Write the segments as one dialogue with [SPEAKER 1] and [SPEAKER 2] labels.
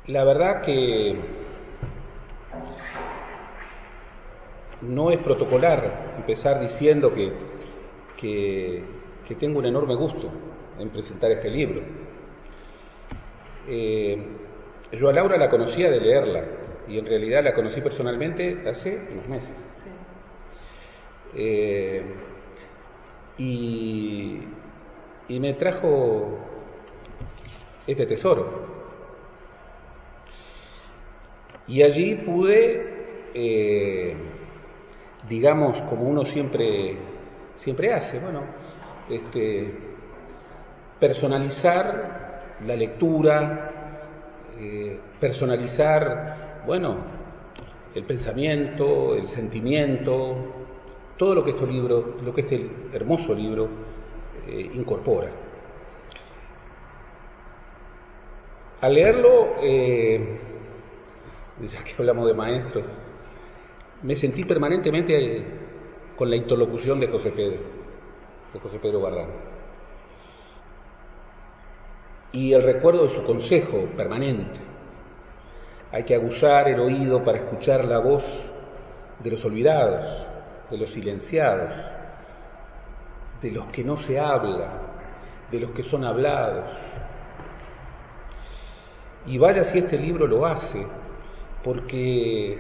[SPEAKER 1] La verdad que no es protocolar empezar diciendo que tengo un enorme gusto en presentar este libro. Yo a Laura la conocía de leerla y en realidad la conocí personalmente hace unos meses.
[SPEAKER 2] Sí.
[SPEAKER 1] Y me trajo este tesoro. Y allí pude, digamos, como uno siempre hace, personalizar la lectura, personalizar, el pensamiento, el sentimiento, todo lo que este hermoso libro incorpora. Al leerlo, ya que hablamos de maestros, me sentí permanentemente con la interlocución de José Pedro Barrán. Y el recuerdo de su consejo permanente. Hay que aguzar el oído para escuchar la voz de los olvidados, de los silenciados, de los que no se habla, de los que son hablados. Y vaya si este libro lo hace, porque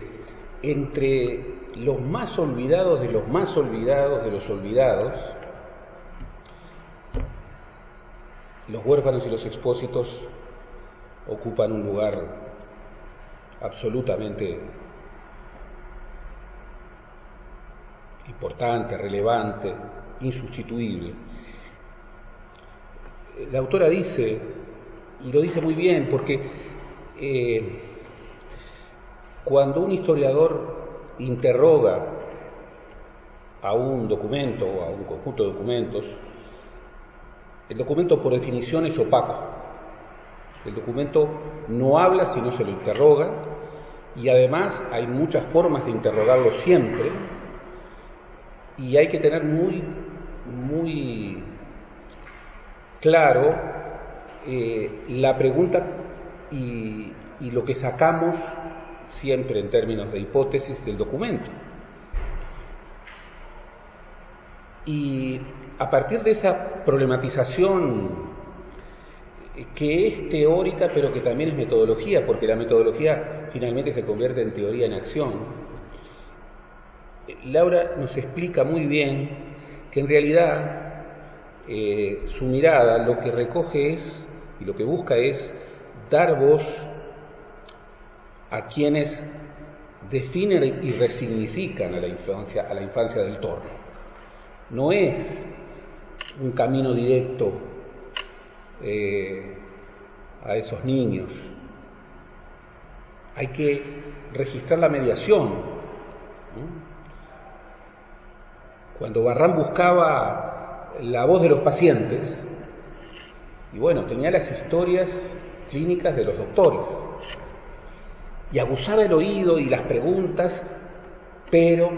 [SPEAKER 1] entre los más olvidados de los más olvidados de los olvidados, los huérfanos y los expósitos ocupan un lugar absolutamente importante, relevante, insustituible. La autora dice, y lo dice muy bien, porque cuando un historiador interroga a un documento o a un conjunto de documentos, el documento por definición es opaco. El documento no habla si no se lo interroga, y además hay muchas formas de interrogarlo siempre, y hay que tener muy claro la pregunta y lo que sacamos siempre en términos de hipótesis del documento. Y a partir de esa problematización que es teórica pero que también es metodología, porque la metodología finalmente se convierte en teoría en acción, Laura nos explica muy bien que en realidad su mirada lo que recoge es, y lo que busca es, dar voz a quienes definen y resignifican a la infancia del Torno. No es un camino directo a esos niños. Hay que registrar la mediación, ¿no? Cuando Barrán buscaba la voz de los pacientes, y tenía las historias clínicas de los doctores, y aguzaba el oído y las preguntas, pero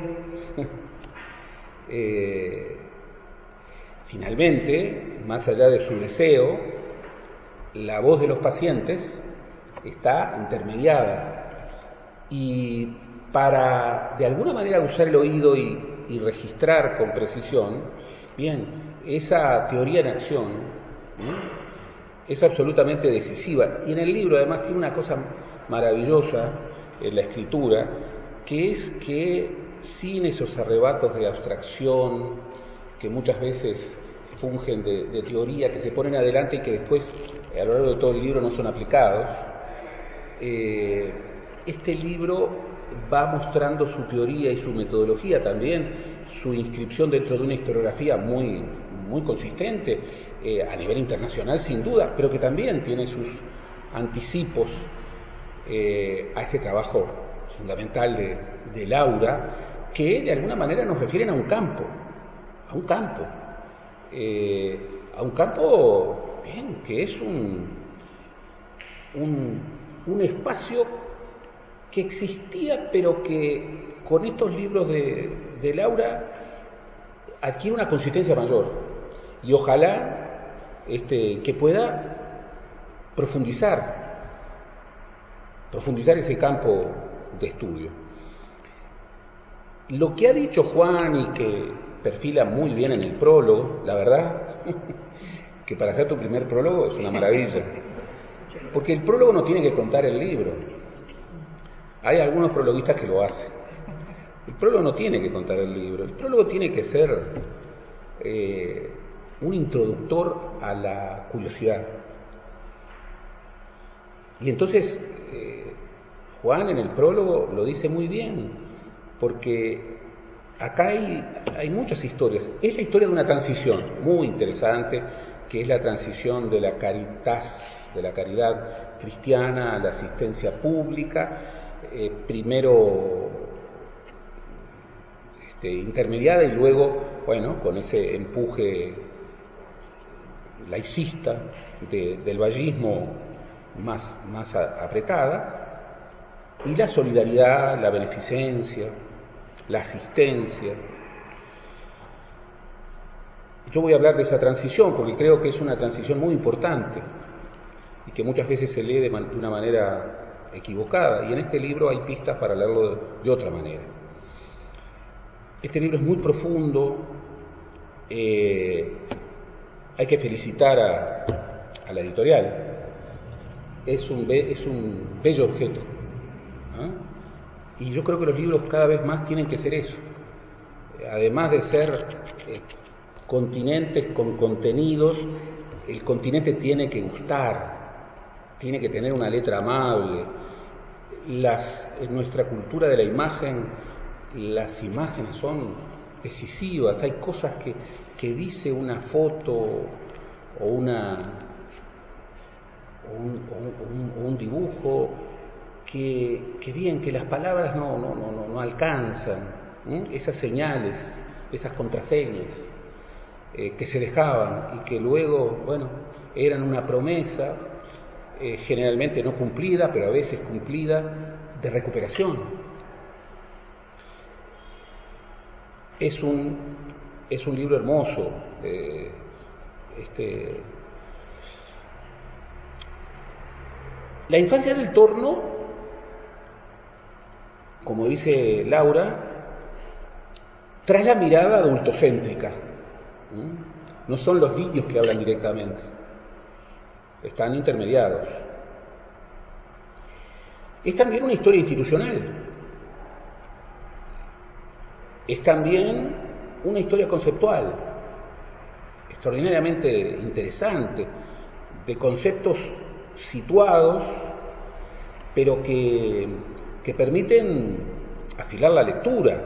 [SPEAKER 1] finalmente, más allá de su deseo, la voz de los pacientes está intermediada. Y para, de alguna manera, aguzar el oído y registrar con precisión, esa teoría en acción es absolutamente decisiva. Y en el libro, además, tiene una cosa maravillosa en la escritura, que es que sin esos arrebatos de abstracción que muchas veces fungen de teoría, que se ponen adelante y que después a lo largo de todo el libro no son aplicados, este libro va mostrando su teoría y su metodología también, su inscripción dentro de una historiografía muy consistente a nivel internacional sin duda, pero que también tiene sus anticipos a este trabajo fundamental de Laura, que de alguna manera nos refieren a un campo, que es un espacio que existía, pero que con estos libros de Laura adquiere una consistencia mayor, y ojalá que pueda profundizar profundizar ese campo de estudio. Lo que ha dicho Juan y que perfila muy bien en el prólogo, la verdad, que para hacer tu primer prólogo es una maravilla, porque el prólogo no tiene que contar el libro. Hay algunos prologuistas que lo hacen. El prólogo no tiene que contar el libro, el prólogo tiene que ser un introductor a la curiosidad. Y entonces Juan en el prólogo lo dice muy bien, porque acá hay muchas historias. Es la historia de una transición muy interesante, que es la transición de la caritas, de la caridad cristiana a la asistencia pública, primero intermediada y luego, bueno, con ese empuje laicista del vallismo más apretada, y la solidaridad, la beneficencia, la asistencia. Yo voy a hablar de esa transición porque creo que es una transición muy importante y que muchas veces se lee de una manera equivocada, y en este libro hay pistas para leerlo de otra manera. Este libro es muy profundo, hay que felicitar a la editorial, es un bello objeto, ¿no? Y yo creo que los libros cada vez más tienen que ser eso, además de ser continentes con contenidos, el continente tiene que gustar, tiene que tener una letra amable. En nuestra cultura de la imagen, las imágenes son decisivas, hay cosas que dice una foto o un dibujo que las palabras no alcanzan, esas señales, esas contraseñas que se dejaban y que luego, bueno, eran una promesa, generalmente no cumplida, pero a veces cumplida, de recuperación. Es un libro hermoso. La infancia del Torno, como dice Laura, trae la mirada adultocéntrica. No son los niños que hablan directamente, están intermediados. Es también una historia institucional, es también una historia conceptual, extraordinariamente interesante, de conceptos situados, pero que permiten afilar la lectura,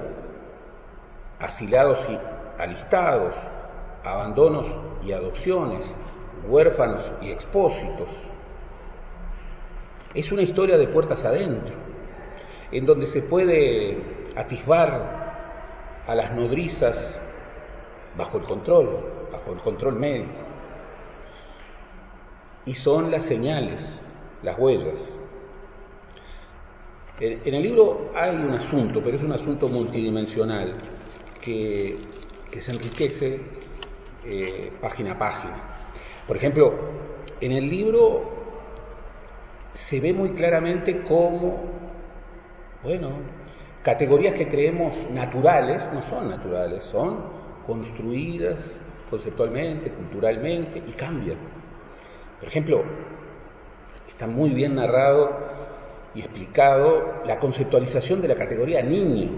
[SPEAKER 1] asilados y alistados, abandonos y adopciones, huérfanos y expósitos. Es una historia de puertas adentro, en donde se puede atisbar a las nodrizas bajo el control médico. Y son las señales, las huellas. En el libro hay un asunto, pero es un asunto multidimensional que se enriquece página a página. Por ejemplo, en el libro se ve muy claramente cómo, bueno, categorías que creemos naturales no son naturales, son construidas conceptualmente, culturalmente, y cambian. Por ejemplo, está muy bien narrado y explicado la conceptualización de la categoría niño,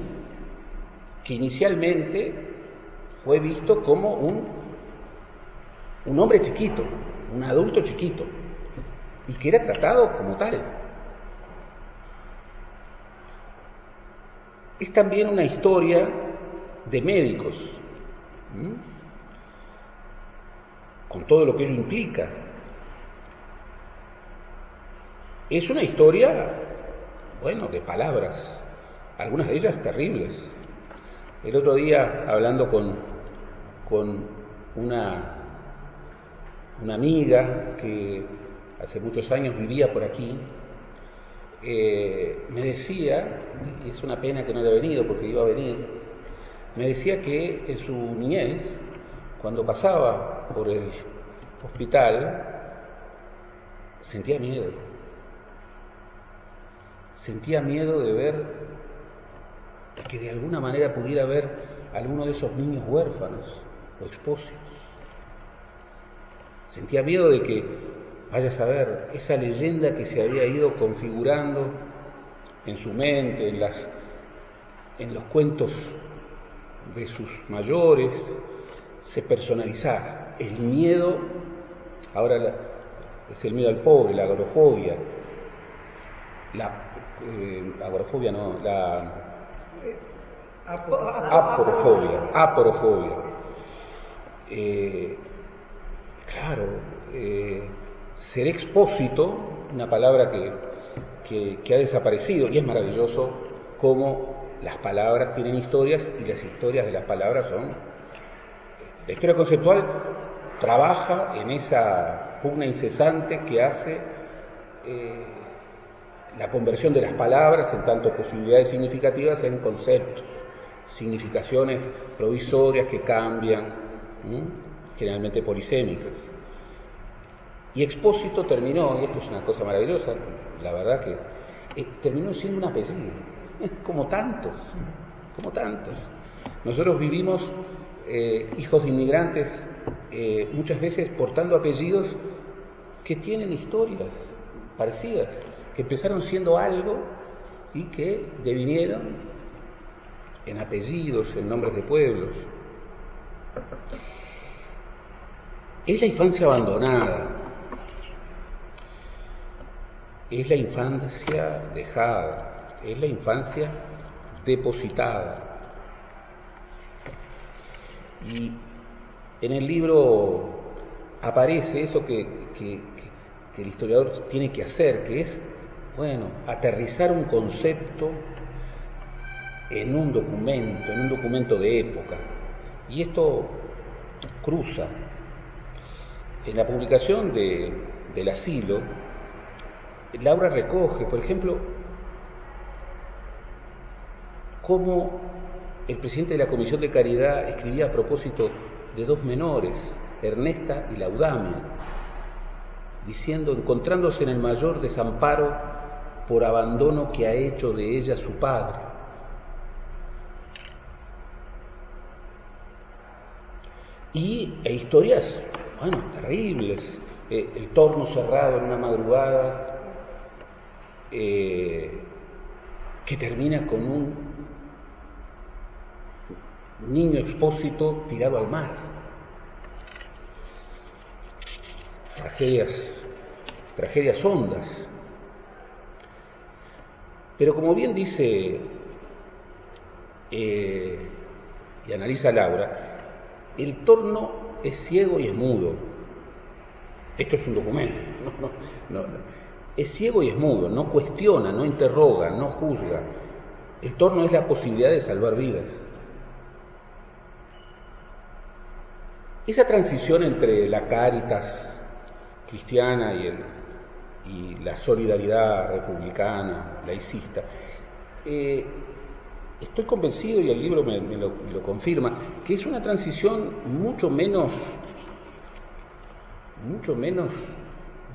[SPEAKER 1] que inicialmente fue visto como un hombre chiquito, un adulto chiquito, y que era tratado como tal. Es también una historia de médicos, con todo lo que ello implica. Es una historia, bueno, de palabras, algunas de ellas terribles. El otro día, hablando con una amiga que hace muchos años vivía por aquí, me decía, y es una pena que no haya venido porque iba a venir, me decía que en su niñez, cuando pasaba por el hospital, sentía miedo. sentía miedo de ver que de alguna manera pudiera ver alguno de esos niños huérfanos o expósitos. Sentía miedo de que, vaya a saber, esa leyenda que se había ido configurando en su mente, en los cuentos de sus mayores, se personalizara. El miedo, ahora es el miedo al pobre, la agorafobia, aporofobia. Claro, ser expósito, una palabra que ha desaparecido, y es maravilloso cómo las palabras tienen historias y las historias de las palabras son... La historia conceptual trabaja en esa pugna incesante que hace la conversión de las palabras en tanto posibilidades significativas en conceptos, significaciones provisorias que cambian, generalmente polisémicas. Y expósito terminó, y esto es una cosa maravillosa, la verdad que terminó siendo un apellido, como tantos. Nosotros vivimos, hijos de inmigrantes, muchas veces portando apellidos que tienen historias parecidas, que empezaron siendo algo y que devinieron en apellidos, en nombres de pueblos. Es la infancia abandonada, es la infancia dejada, es la infancia depositada. Y en el libro aparece eso que el historiador tiene que hacer, que es, aterrizar un concepto en un documento de época. Y esto cruza. En la publicación del asilo, Laura recoge, por ejemplo, cómo el presidente de la Comisión de Caridad escribía a propósito de dos menores, Ernesta y Laudamia, diciendo, encontrándose en el mayor desamparo por abandono que ha hecho de ella su padre. E historias, terribles, el torno cerrado en una madrugada, que termina con un niño expósito tirado al mar. Tragedias hondas. Pero como bien dice y analiza Laura, el torno es ciego y es mudo. Esto es un documento. No. Es ciego y es mudo, no cuestiona, no interroga, no juzga. El torno es la posibilidad de salvar vidas. Esa transición entre la caritas cristiana y la solidaridad republicana, laicista, estoy convencido, y el libro me lo confirma, que es una transición mucho menos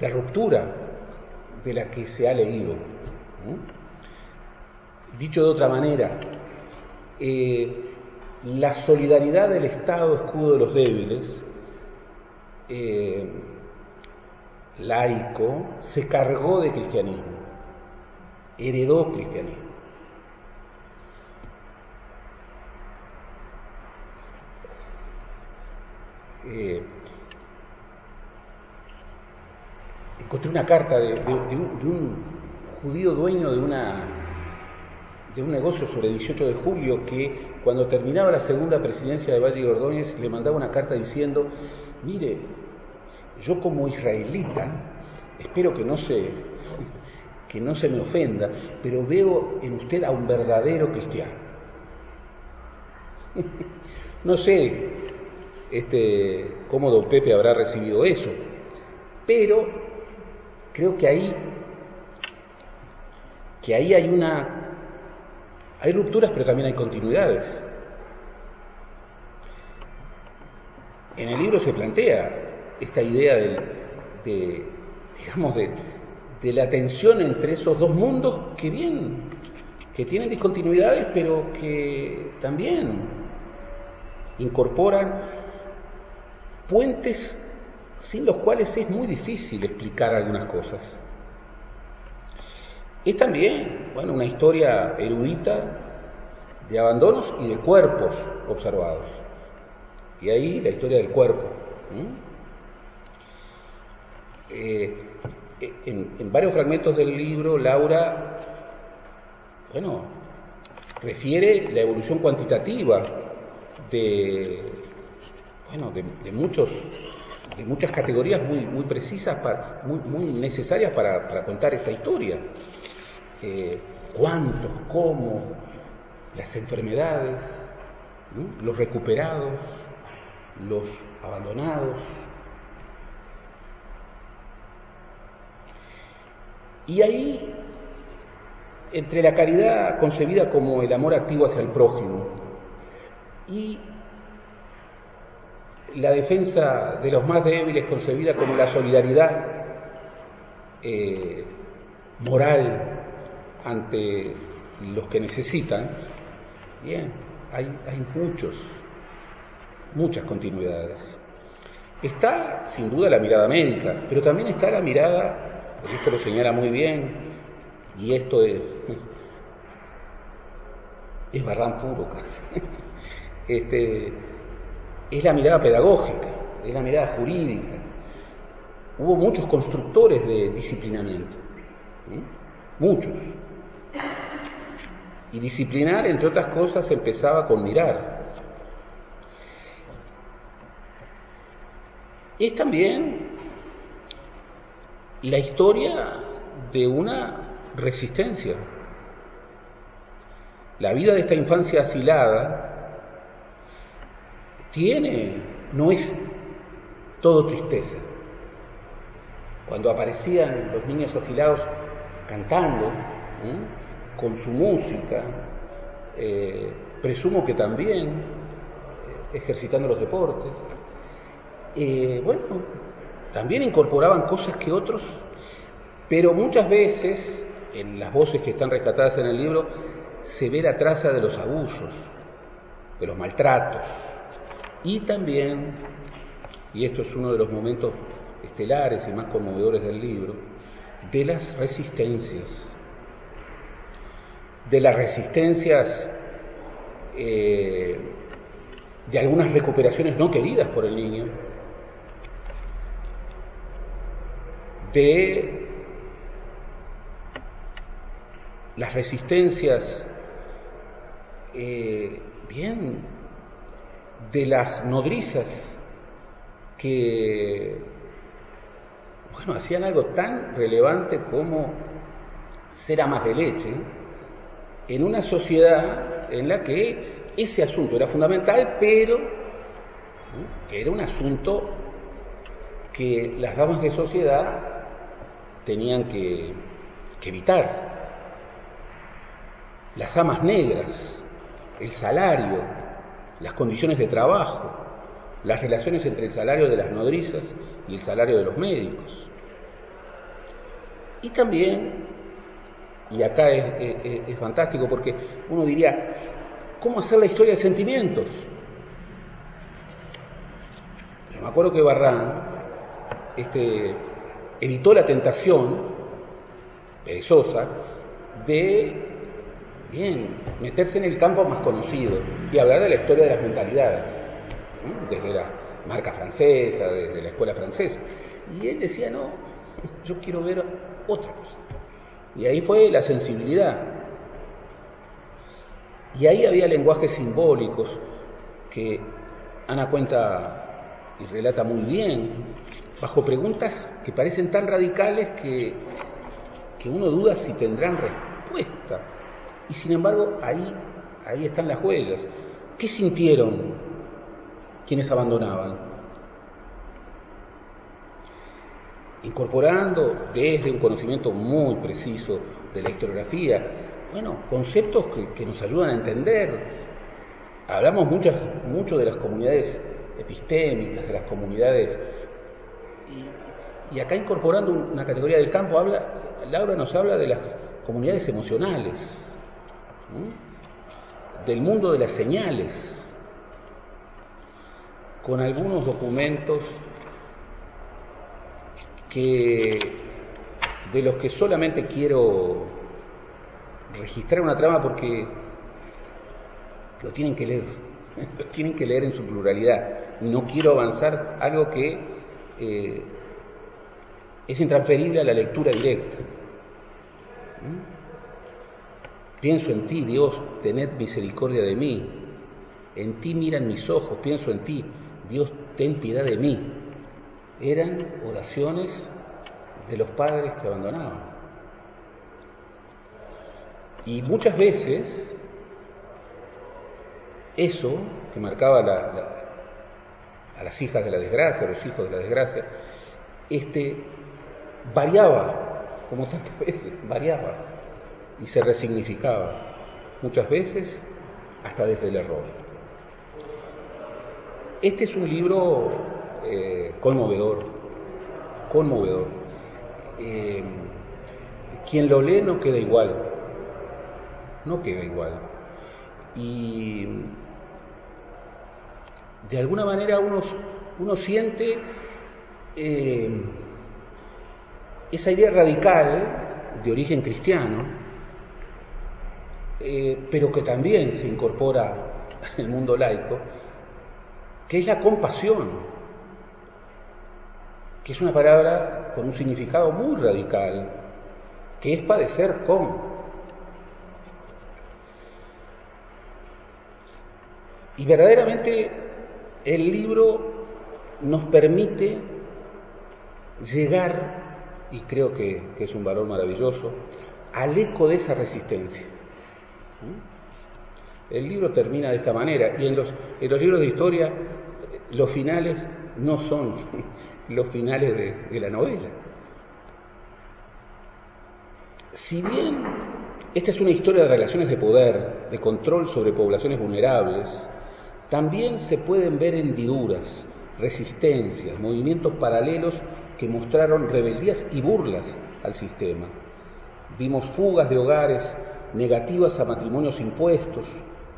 [SPEAKER 1] de ruptura de la que se ha leído. Dicho de otra manera, la solidaridad del Estado, escudo de los débiles, laico, se cargó de cristianismo, heredó cristianismo. Encontré una carta de un judío dueño de un negocio sobre 18 de julio que cuando terminaba la segunda presidencia de Valle y Ordóñez le mandaba una carta diciendo: mire, yo como israelita, espero que no se me ofenda, pero veo en usted a un verdadero cristiano. No sé cómo don Pepe habrá recibido eso, pero creo que ahí hay rupturas, pero también hay continuidades. En el libro se plantea esta idea de de la tensión entre esos dos mundos que tienen discontinuidades, pero que también incorporan puentes sin los cuales es muy difícil explicar algunas cosas. Es también, bueno, una historia erudita de abandonos y de cuerpos observados. Y ahí la historia del cuerpo. En varios fragmentos del libro, Laura, bueno, refiere la evolución cuantitativa de muchas categorías muy precisas, muy necesarias para contar esta historia. Cuántos, cómo, las enfermedades, los recuperados, los abandonados. Y ahí, entre la caridad concebida como el amor activo hacia el prójimo y la defensa de los más débiles concebida como la solidaridad moral ante los que necesitan, bien, hay muchas continuidades. Está sin duda la mirada médica, pero también está la mirada, esto lo señala muy bien, y esto es Barran puro casi, es la mirada pedagógica, es la mirada jurídica. Hubo muchos constructores de disciplinamiento, muchos. Y disciplinar, entre otras cosas, empezaba con mirar. Es también la historia de una resistencia. La vida de esta infancia asilada no es todo tristeza. Cuando aparecían los niños asilados cantando, con su música, presumo que también ejercitando los deportes, también incorporaban cosas que otros, pero muchas veces, en las voces que están rescatadas en el libro, se ve la traza de los abusos, de los maltratos, y también, y esto es uno de los momentos estelares y más conmovedores del libro, de las resistencias, de algunas recuperaciones no queridas por el niño, de las resistencias, de las nodrizas que, hacían algo tan relevante como ser amas de leche, en una sociedad en la que ese asunto era fundamental, pero era un asunto que las damas de sociedad tenían que evitar. Las amas negras, el salario, las condiciones de trabajo, las relaciones entre el salario de las nodrizas y el salario de los médicos. Y también, y acá es fantástico porque uno diría, ¿cómo hacer la historia de sentimientos? Yo me acuerdo que Barran evitó la tentación perezosa de meterse en el campo más conocido y hablar de la historia de las mentalidades, desde la marca francesa, desde la escuela francesa. Y él decía, no, yo quiero ver otra cosa. Y ahí fue la sensibilidad. Y ahí había lenguajes simbólicos que Ana cuenta y relata muy bien, bajo preguntas que parecen tan radicales que uno duda si tendrán respuesta. Y sin embargo, ahí están las huellas. ¿Qué sintieron quienes abandonaban? Incorporando desde un conocimiento muy preciso de la historiografía, conceptos que nos ayudan a entender. Hablamos mucho de las comunidades epistémicas, de las comunidades, y acá incorporando una categoría del campo, habla Laura nos habla de las comunidades emocionales, del mundo de las señales, con algunos documentos de los que solamente quiero registrar una trama porque lo tienen que leer, lo tienen que leer en su pluralidad. No quiero avanzar algo que es intransferible a la lectura directa. Pienso en ti, Dios, tened misericordia de mí. En ti miran mis ojos, pienso en ti, Dios, ten piedad de mí. Eran oraciones de los padres que abandonaban. Y muchas veces eso que marcaba a las hijas de la desgracia, a los hijos de la desgracia, variaba, como tantas veces, variaba y se resignificaba, muchas veces hasta desde el error. Este es un libro conmovedor. Quien lo lee no queda igual, y de alguna manera uno siente esa idea radical de origen cristiano, pero que también se incorpora en el mundo laico, que es la compasión, que es una palabra con un significado muy radical, que es padecer con. Y verdaderamente el libro nos permite llegar, y creo que es un valor maravilloso, al eco de esa resistencia. El libro termina de esta manera, y en los libros de historia los finales no son los finales de la novela. Si bien esta es una historia de relaciones de poder, de control sobre poblaciones vulnerables, también se pueden ver hendiduras, resistencias, movimientos paralelos que mostraron rebeldías y burlas al sistema. Vimos fugas de hogares negativas a matrimonios impuestos,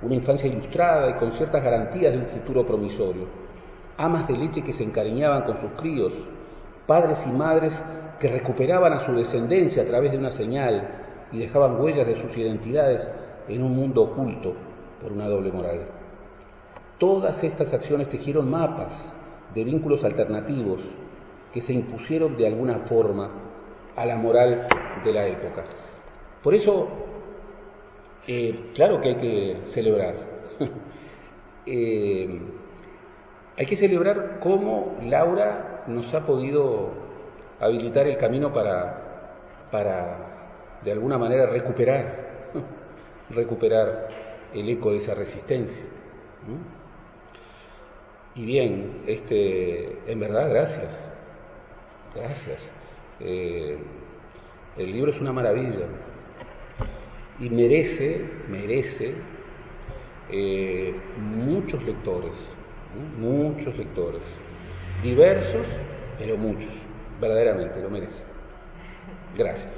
[SPEAKER 1] una infancia ilustrada y con ciertas garantías de un futuro promisorio, amas de leche que se encariñaban con sus críos, padres y madres que recuperaban a su descendencia a través de una señal y dejaban huellas de sus identidades en un mundo oculto por una doble moral. Todas estas acciones tejieron mapas de vínculos alternativos que se impusieron de alguna forma a la moral de la época. Por eso, claro que hay que celebrar. Hay que celebrar cómo Laura nos ha podido habilitar el camino para de alguna manera recuperar el eco de esa resistencia. Y bien, en verdad, gracias. El libro es una maravilla y merece muchos lectores, diversos, pero muchos, verdaderamente lo merece. Gracias.